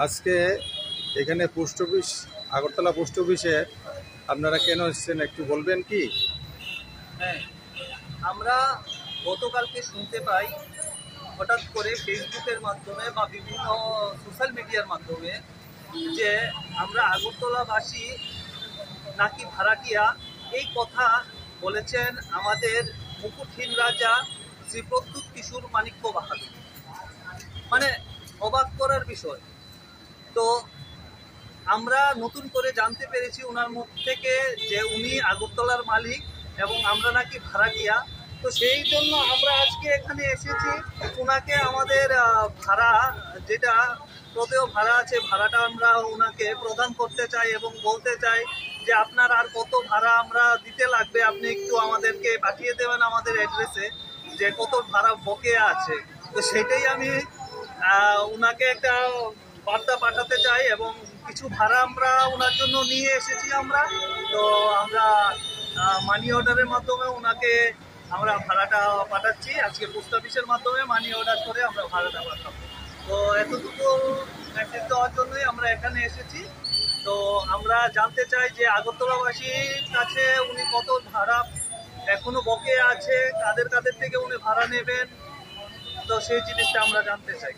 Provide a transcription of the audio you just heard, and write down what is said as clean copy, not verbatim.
আজকে এখানে post office, Agartala post অফিসে আপনারা কেন এসেছেন একটু বলবেন কি? হ্যাঁ, আমরা গতকালকে শুনতে পাই হঠাৎ করে ফেসবুকের মাধ্যমে বা বিভিন্ন সোশ্যাল মিডিয়ার মাধ্যমে যে আমরা আগরতলাবাসী নাকি ভাড়াটিয়া। এই কথা বলেছেন আমাদের মুকুটহীন রাজা শ্রী প্রত্যুৎ কিশোর মাণিক্য বাহাদুর। মানে অবাক করার বিষয়। তো আমরা নতুন করে জানতে পেরেছি ওনার মুখ থেকে যে উনি আগরতলার মালিক এবং আমরা নাকি ভাড়াটিয়া। তো সেই জন্য আমরা আজকে এখানে এসেছি ওনাকে আমাদের ভাড়া, যেটা প্রদেয় ভাড়া আছে, ভাড়াটা আমরা ওনাকে প্রদান করতে চাই এবং বলতে চাই যে আপনার আর কত ভাড়া আমরা দিতে লাগবে, আপনি একটু আমাদেরকে পাঠিয়ে দেবেন আমাদের অ্যাড্রেসে যে কত ভাড়া বকেয়া আছে। তো সেটাই আমি ওনাকে একটা বার্তা পাঠাতে চাই এবং কিছু ভাড়া আমরা ওনার জন্য নিয়ে এসেছি আমরা। তো আমরা মানি অর্ডারের মাধ্যমে ওনাকে আমরা ভাড়াটা পাঠাচ্ছি। আজকে পোস্ট অফিসের মাধ্যমে মানি অর্ডার করে আমরা ভাড়াটা পাঠাবো। তো এতটুকু মেসেজ দেওয়ার জন্যই আমরা এখানে এসেছি। তো আমরা জানতে চাই যে আগরতলাবাসীর কাছে উনি কত ভাড়া এখনো বকেয়া আছে, কাদের কাদের থেকে উনি ভাড়া নেবেন, তো সেই জিনিসটা আমরা জানতে চাই।